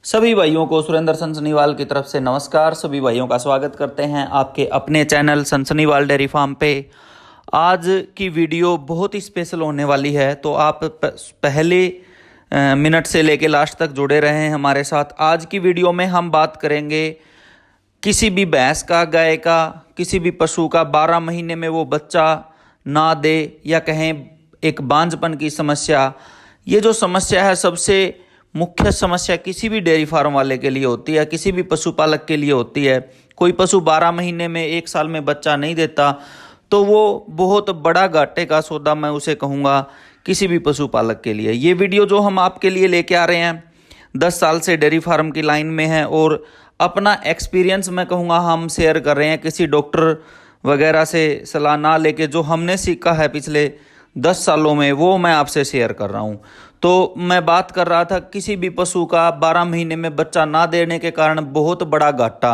सभी भाइयों को सुरेंद्र सनसनीवाल की तरफ से नमस्कार। सभी भाइयों का स्वागत करते हैं आपके अपने चैनल सनसनीवाल डेयरी फार्म पे। आज की वीडियो बहुत ही स्पेशल होने वाली है, तो आप पहले मिनट से लेके लास्ट तक जुड़े रहें हमारे साथ। आज की वीडियो में हम बात करेंगे किसी भी भैंस का, गाय का, किसी भी पशु का 12 महीने में वो बच्चा ना दे या कहें एक बांझपन की समस्या। ये जो समस्या है सबसे मुख्य समस्या किसी भी डेयरी फार्म वाले के लिए होती है, किसी भी पशुपालक के लिए होती है। कोई पशु 12 महीने में, 1 साल में बच्चा नहीं देता तो वो बहुत बड़ा घाटे का सौदा मैं उसे कहूँगा किसी भी पशुपालक के लिए। ये वीडियो जो हम आपके लिए लेके आ रहे हैं 10 साल से डेयरी फार्म की लाइन में है और अपना एक्सपीरियंस मैं कहूँगा हम शेयर कर रहे हैं, किसी डॉक्टर वगैरह से सलाह ना लेके जो हमने सीखा है पिछले 10 सालों में वो मैं आपसे शेयर कर रहा हूँ। तो मैं बात कर रहा था किसी भी पशु का 12 महीने में बच्चा ना देने के कारण बहुत बड़ा घाटा।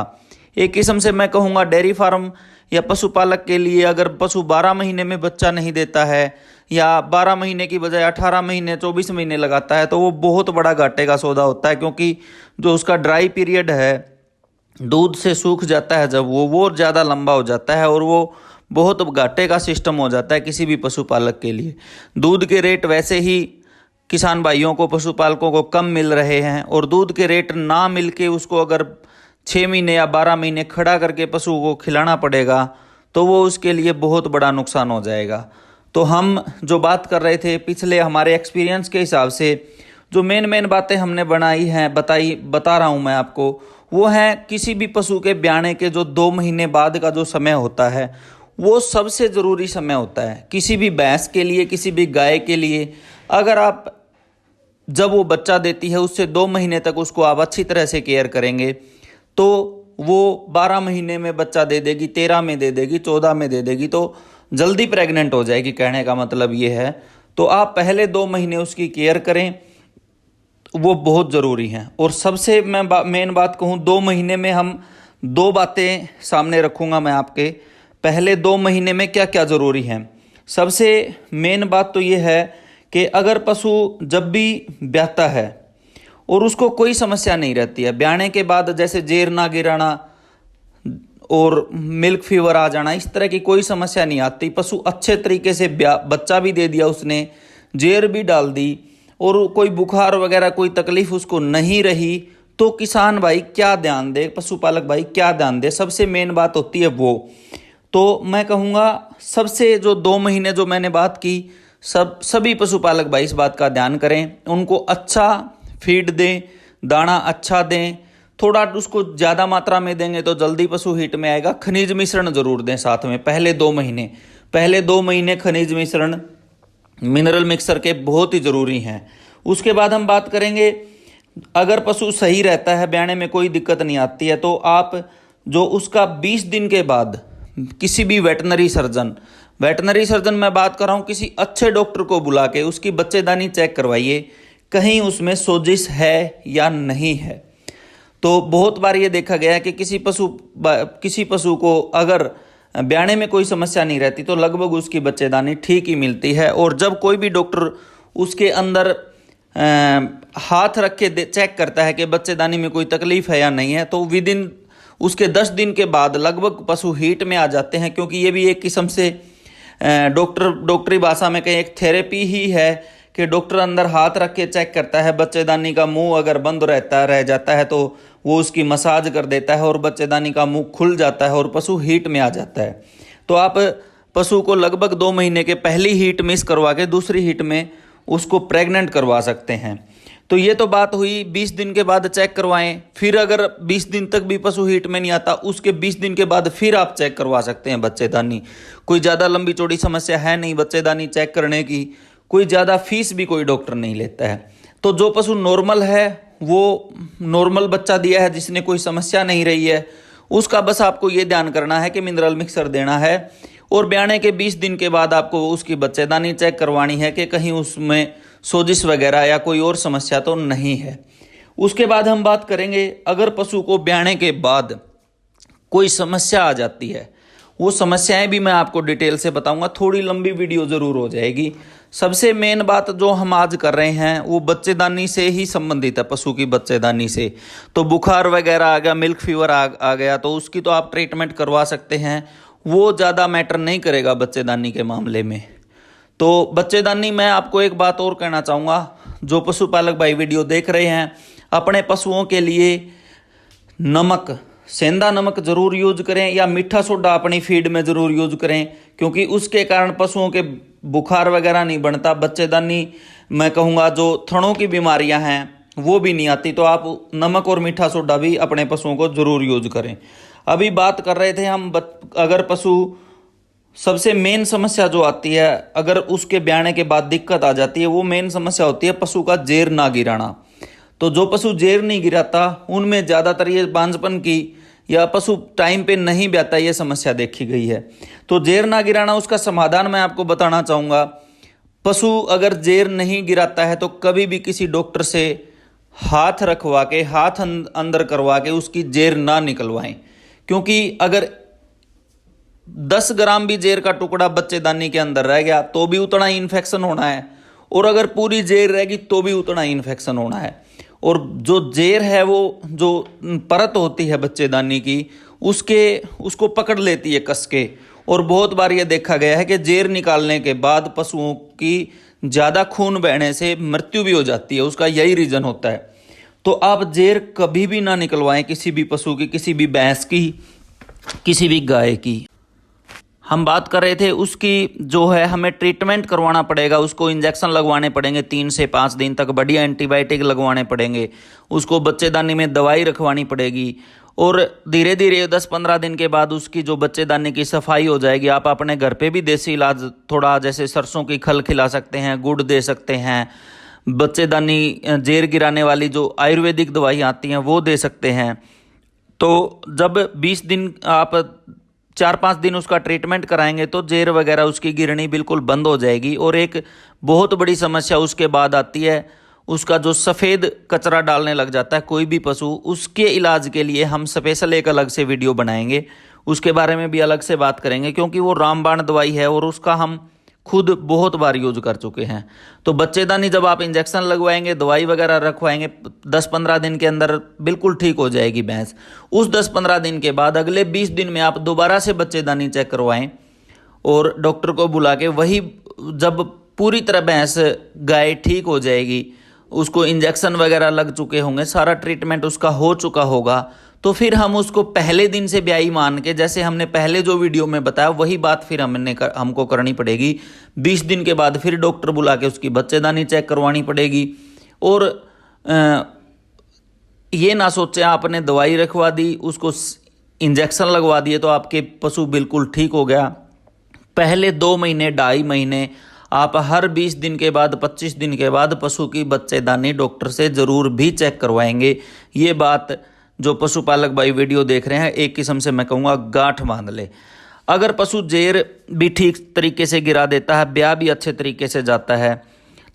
एक किस्म से मैं कहूँगा डेयरी फार्म या पशुपालक के लिए अगर पशु 12 महीने में बच्चा नहीं देता है या 12 महीने की बजाय 18 महीने 24 महीने लगाता है तो वो बहुत बड़ा घाटे का सौदा होता है, क्योंकि जो उसका ड्राई पीरियड है, दूध से सूख जाता है जब वो ज़्यादा लंबा हो जाता है और वो बहुत घाटे का सिस्टम हो जाता है किसी भी पशुपालक के लिए। दूध के रेट वैसे ही किसान भाइयों को, पशुपालकों को कम मिल रहे हैं और दूध के रेट ना मिल के उसको अगर 6 महीने या 12 महीने खड़ा करके पशु को खिलाना पड़ेगा तो वो उसके लिए बहुत बड़ा नुकसान हो जाएगा। तो हम जो बात कर रहे थे पिछले हमारे एक्सपीरियंस के हिसाब से जो मेन बातें हमने बनाई हैं, बता रहा हूँ मैं आपको, वो है किसी भी पशु के ब्याने के जो 2 महीने बाद का जो समय होता है वो सबसे ज़रूरी समय होता है किसी भी भैंस के लिए, किसी भी गाय के लिए। अगर आप जब वो बच्चा देती है उससे 2 महीने तक उसको आप अच्छी तरह से केयर करेंगे तो वो 12 महीने में बच्चा दे देगी, 13 में दे देगी, 14 में दे देगी, तो जल्दी प्रेग्नेंट हो जाएगी। कहने का मतलब ये है, तो आप पहले 2 महीने उसकी केयर करें, वो बहुत ज़रूरी हैं। और सबसे मैं मेन बात कहूँ, 2 महीने में हम 2 बातें सामने रखूँगा मैं आपके। पहले 2 महीने में क्या क्या ज़रूरी है। सबसे मेन बात तो ये है कि अगर पशु जब भी ब्याता है और उसको कोई समस्या नहीं रहती है, ब्याने के बाद जैसे जेर ना गिराना और मिल्क फीवर आ जाना, इस तरह की कोई समस्या नहीं आती, पशु अच्छे तरीके से बच्चा भी दे दिया उसने, जेर भी डाल दी और कोई बुखार वगैरह कोई तकलीफ उसको नहीं रही, तो किसान भाई क्या ध्यान दे, पशुपालक भाई क्या ध्यान दे, सबसे मेन बात होती है वो। तो मैं कहूँगा सबसे जो 2 महीने जो मैंने बात की, सभी पशुपालक भाई इस बात का ध्यान करें, उनको अच्छा फीड दें, दाना अच्छा दें, थोड़ा उसको ज़्यादा मात्रा में देंगे तो जल्दी पशु हीट में आएगा। खनिज मिश्रण ज़रूर दें साथ में पहले 2 महीने खनिज मिश्रण, मिनरल मिक्सर के बहुत ही ज़रूरी हैं। उसके बाद हम बात करेंगे अगर पशु सही रहता है, ब्याने में कोई दिक्कत नहीं आती है, तो आप जो उसका 20 दिन के बाद किसी भी वेटनरी सर्जन मैं बात कर रहा हूँ, किसी अच्छे डॉक्टर को बुला के उसकी बच्चेदानी चेक करवाइए कहीं उसमें सोजिश है या नहीं है। तो बहुत बार ये देखा गया है कि किसी पशु को अगर ब्याने में कोई समस्या नहीं रहती तो लगभग उसकी बच्चेदानी ठीक ही मिलती है। और जब कोई भी डॉक्टर उसके अंदर हाथ रख के चेक करता है कि बच्चेदानी में कोई तकलीफ है या नहीं है, तो विदिन उसके 10 दिन के बाद लगभग पशु हीट में आ जाते हैं, क्योंकि ये भी एक किस्म से डॉक्टरी भाषा में कहीं एक थेरेपी ही है कि डॉक्टर अंदर हाथ रख के चेक करता है, बच्चेदानी का मुंह अगर बंद रह जाता है तो वो उसकी मसाज कर देता है और बच्चेदानी का मुंह खुल जाता है और पशु हीट में आ जाता है। तो आप पशु को लगभग 2 महीने के पहली हीट मिस करवा के दूसरी हीट में उसको प्रेग्नेंट करवा सकते हैं। तो ये तो बात हुई 20 दिन के बाद चेक करवाएं। फिर अगर 20 दिन तक भी पशु हीट में नहीं आता, उसके 20 दिन के बाद फिर आप चेक करवा सकते हैं बच्चेदानी। कोई ज़्यादा लंबी चौड़ी समस्या है नहीं बच्चेदानी चेक करने की, कोई ज़्यादा फीस भी कोई डॉक्टर नहीं लेता है। तो जो पशु नॉर्मल है, वो नॉर्मल बच्चा दिया है, जिसने कोई समस्या नहीं रही है, उसका बस आपको ये ध्यान करना है कि मिनरल मिक्सर देना है और ब्याने के 20 दिन के बाद आपको उसकी बच्चेदानी चेक करवानी है कि कहीं उसमें सोजिश वगैरह या कोई और समस्या तो नहीं है। उसके बाद हम बात करेंगे अगर पशु को ब्याने के बाद कोई समस्या आ जाती है, वो समस्याएं भी मैं आपको डिटेल से बताऊंगा, थोड़ी लंबी वीडियो ज़रूर हो जाएगी। सबसे मेन बात जो हम आज कर रहे हैं वो बच्चेदानी से ही संबंधित है, पशु की बच्चेदानी से। तो बुखार वगैरह आ गया, मिल्क फीवर आ गया, तो उसकी तो आप ट्रीटमेंट करवा सकते हैं, वो ज़्यादा मैटर नहीं करेगा बच्चेदानी के मामले में। तो बच्चेदानी मैं आपको एक बात और कहना चाहूँगा, जो पशुपालक भाई वीडियो देख रहे हैं, अपने पशुओं के लिए नमक, सेंधा नमक जरूर यूज करें या मीठा सोडा अपनी फीड में जरूर यूज करें, क्योंकि उसके कारण पशुओं के बुखार वगैरह नहीं बनता। बच्चेदानी मैं कहूँगा जो थनों की बीमारियां हैं वो भी नहीं आती। तो आप नमक और मीठा सोडा भी अपने पशुओं को जरूर यूज करें। अभी बात कर रहे थे हम अगर पशु, सबसे मेन समस्या जो आती है अगर उसके ब्याने के बाद दिक्कत आ जाती है, वो मेन समस्या होती है पशु का जेर ना गिराना। तो जो पशु जेर नहीं गिराता उनमें ज़्यादातर ये बांझपन की या पशु टाइम पे नहीं ब्याता, ये समस्या देखी गई है। तो जेर ना गिराना, उसका समाधान मैं आपको बताना चाहूँगा। पशु अगर जेर नहीं गिराता है तो कभी भी किसी डॉक्टर से हाथ रखवा के, हाथ अंदर करवा के उसकी जेर ना निकलवाएं, क्योंकि अगर 10 ग्राम भी जेर का टुकड़ा बच्चेदानी के अंदर रह गया तो भी उतना ही इन्फेक्शन होना है, और अगर पूरी जेर रहेगी तो भी उतना ही इन्फेक्शन होना है। और जो जेर है वो जो परत होती है बच्चेदानी की, उसको पकड़ लेती है कस के। और बहुत बार ये देखा गया है कि जेर निकालने के बाद पशुओं की ज़्यादा खून बहने से मृत्यु भी हो जाती है, उसका यही रीज़न होता है। तो आप जेर कभी भी ना निकलवाएं किसी भी पशु की, किसी भी भैंस की, किसी भी गाय की। हम बात कर रहे थे उसकी जो है हमें ट्रीटमेंट करवाना पड़ेगा, उसको इंजेक्शन लगवाने पड़ेंगे 3 से 5 दिन तक, बढ़िया एंटीबायोटिक लगवाने पड़ेंगे, उसको बच्चेदानी में दवाई रखवानी पड़ेगी, और धीरे धीरे 10-15 दिन के बाद उसकी जो बच्चेदानी की सफाई हो जाएगी। आप अपने घर पे भी देसी इलाज थोड़ा, जैसे सरसों की खल खिला सकते हैं, गुड़ दे सकते हैं, बच्चेदानी जेर गिराने वाली जो आयुर्वेदिक दवाई आती हैं वो दे सकते हैं। तो जब 20 दिन आप 4-5 दिन उसका ट्रीटमेंट कराएंगे तो जेर वगैरह उसकी गिरनी बिल्कुल बंद हो जाएगी। और एक बहुत बड़ी समस्या उसके बाद आती है, उसका जो सफ़ेद कचरा डालने लग जाता है कोई भी पशु, उसके इलाज के लिए हम स्पेशल एक अलग से वीडियो बनाएंगे, उसके बारे में भी अलग से बात करेंगे, क्योंकि वो रामबाण दवाई है और उसका हम खुद बहुत बार यूज कर चुके हैं। तो बच्चेदानी जब आप इंजेक्शन लगवाएंगे, दवाई वगैरह रखवाएंगे, 10-15 दिन के अंदर बिल्कुल ठीक हो जाएगी भैंस। उस 10-15 दिन के बाद अगले 20 दिन में आप दोबारा से बच्चेदानी चेक करवाएं और डॉक्टर को बुला के, वही जब पूरी तरह भैंस गाय ठीक हो जाएगी, उसको इंजेक्शन वगैरह लग चुके होंगे, सारा ट्रीटमेंट उसका हो चुका होगा, तो फिर हम उसको पहले दिन से ब्याई मान के, जैसे हमने पहले जो वीडियो में बताया वही बात फिर हमको करनी पड़ेगी। 20 दिन के बाद फिर डॉक्टर बुला के उसकी बच्चेदानी चेक करवानी पड़ेगी। और ये ना सोचें आपने दवाई रखवा दी, उसको इंजेक्शन लगवा दिए तो आपके पशु बिल्कुल ठीक हो गया। पहले 2 महीने 2.5 महीने आप हर 20 दिन के बाद, 25 दिन के बाद पशु की बच्चेदानी डॉक्टर से ज़रूर भी चेक करवाएंगे। ये बात जो पशुपालक भाई वीडियो देख रहे हैं, एक किस्म से मैं कहूँगा गांठ बांध ले। अगर पशु जेर भी ठीक तरीके से गिरा देता है, ब्याह भी अच्छे तरीके से जाता है,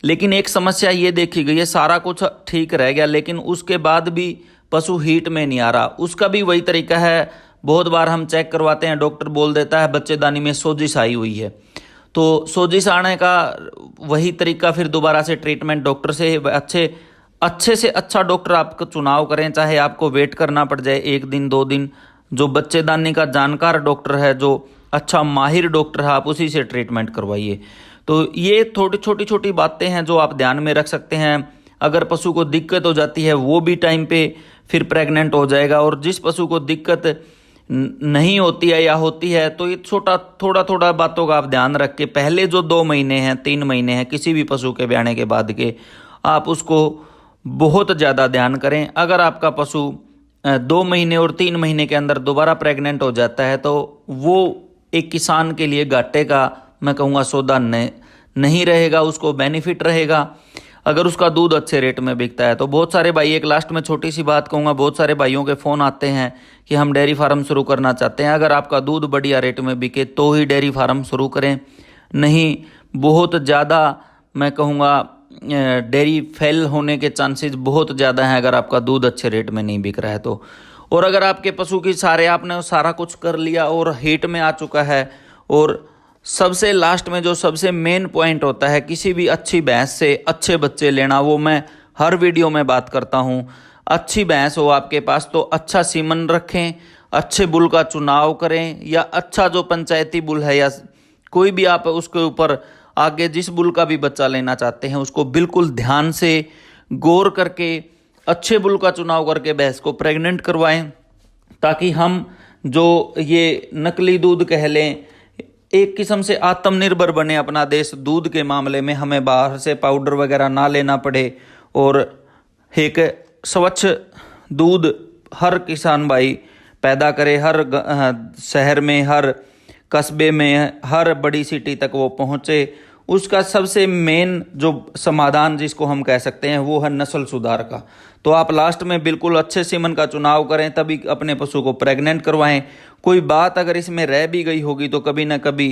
लेकिन एक समस्या ये देखी गई है, सारा कुछ ठीक रह गया लेकिन उसके बाद भी पशु हीट में नहीं आ रहा, उसका भी वही तरीका है। बहुत बार हम चेक करवाते हैं, डॉक्टर बोल देता है बच्चेदानी में सोजिश आई हुई है, तो सोजिश आने का वही तरीका, फिर दोबारा से ट्रीटमेंट डॉक्टर से अच्छे से अच्छा डॉक्टर आपका चुनाव करें, चाहे आपको वेट करना पड़ जाए 1 दिन 2 दिन। जो बच्चेदानी का जानकार डॉक्टर है, जो अच्छा माहिर डॉक्टर है, आप उसी से ट्रीटमेंट करवाइए। तो ये थोड़ी छोटी बातें हैं जो आप ध्यान में रख सकते हैं। अगर पशु को दिक्कत हो जाती है वो भी टाइम पे फिर प्रेग्नेंट हो जाएगा, और जिस पशु को दिक्कत नहीं होती है या होती है तो ये थोड़ा बातों का आप ध्यान रख के पहले जो 2 महीने हैं 3 महीने हैं किसी भी पशु के ब्याने के बाद के, आप उसको बहुत ज़्यादा ध्यान करें। अगर आपका पशु 2 महीने और 3 महीने के अंदर दोबारा प्रेग्नेंट हो जाता है तो वो एक किसान के लिए घाटे का मैं कहूँगा सौदा नहीं रहेगा, उसको बेनिफिट रहेगा अगर उसका दूध अच्छे रेट में बिकता है। तो बहुत सारे भाई, एक लास्ट में छोटी सी बात कहूँगा, बहुत सारे भाइयों के फ़ोन आते हैं कि हम डेयरी फार्म शुरू करना चाहते हैं। अगर आपका दूध बढ़िया रेट में बिके तो ही डेयरी फार्म शुरू करें, नहीं बहुत ज़्यादा मैं कहूँगा डेयरी फेल होने के चांसेस बहुत ज़्यादा हैं अगर आपका दूध अच्छे रेट में नहीं बिक रहा है तो। और अगर आपके पशु की आपने सारा कुछ कर लिया और हीट में आ चुका है और सबसे लास्ट में जो सबसे मेन पॉइंट होता है किसी भी अच्छी भैंस से अच्छे बच्चे लेना, वो मैं हर वीडियो में बात करता हूँ। अच्छी भैंस हो आपके पास तो अच्छा सीमन रखें, अच्छे बुल का चुनाव करें, या अच्छा जो पंचायती बुल है या कोई भी आप उसके ऊपर आगे जिस बुल का भी बच्चा लेना चाहते हैं उसको बिल्कुल ध्यान से गौर करके अच्छे बुल का चुनाव करके भैंस को प्रेग्नेंट करवाएं, ताकि हम जो ये नकली दूध कह लें, एक किस्म से आत्मनिर्भर बने अपना देश दूध के मामले में, हमें बाहर से पाउडर वगैरह ना लेना पड़े और एक स्वच्छ दूध हर किसान भाई पैदा करे, हर शहर में, हर कस्बे में, हर बड़ी सिटी तक वो पहुँचे। उसका सबसे मेन जो समाधान जिसको हम कह सकते हैं वो है नस्ल सुधार का। तो आप लास्ट में बिल्कुल अच्छे सीमन का चुनाव करें, तभी अपने पशु को प्रेग्नेंट करवाएं। कोई बात अगर इसमें रह भी गई होगी तो कभी ना कभी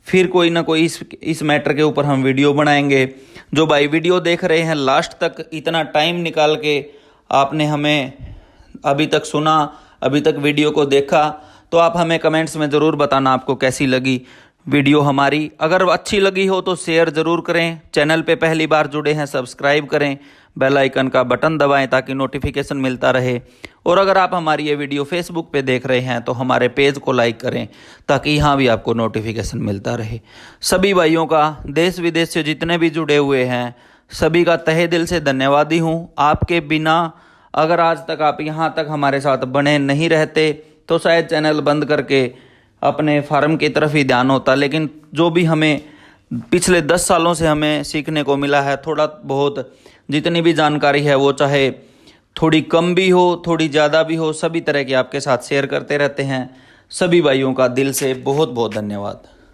फिर कोई ना कोई इस मैटर के ऊपर हम वीडियो बनाएंगे। जो भाई वीडियो देख रहे हैं लास्ट तक, इतना टाइम निकाल के आपने हमें अभी तक सुना, अभी तक वीडियो को देखा, तो आप हमें कमेंट्स में ज़रूर बताना आपको कैसी लगी वीडियो हमारी। अगर अच्छी लगी हो तो शेयर ज़रूर करें, चैनल पे पहली बार जुड़े हैं सब्सक्राइब करें, बेल आइकन का बटन दबाएं ताकि नोटिफिकेशन मिलता रहे। और अगर आप हमारी ये वीडियो फेसबुक पे देख रहे हैं तो हमारे पेज को लाइक करें ताकि यहाँ भी आपको नोटिफिकेशन मिलता रहे। सभी भाइयों का देश विदेश से जितने भी जुड़े हुए हैं सभी का तहे दिल से धन्यवादी हूँ। आपके बिना अगर आज तक आप यहाँ तक हमारे साथ बने नहीं रहते तो शायद चैनल बंद करके अपने फार्म की तरफ ही ध्यान होता। लेकिन जो भी हमें पिछले 10 सालों से हमें सीखने को मिला है, थोड़ा बहुत जितनी भी जानकारी है वो चाहे थोड़ी कम भी हो थोड़ी ज़्यादा भी हो, सभी तरह की आपके साथ शेयर करते रहते हैं। सभी भाइयों का दिल से बहुत बहुत धन्यवाद।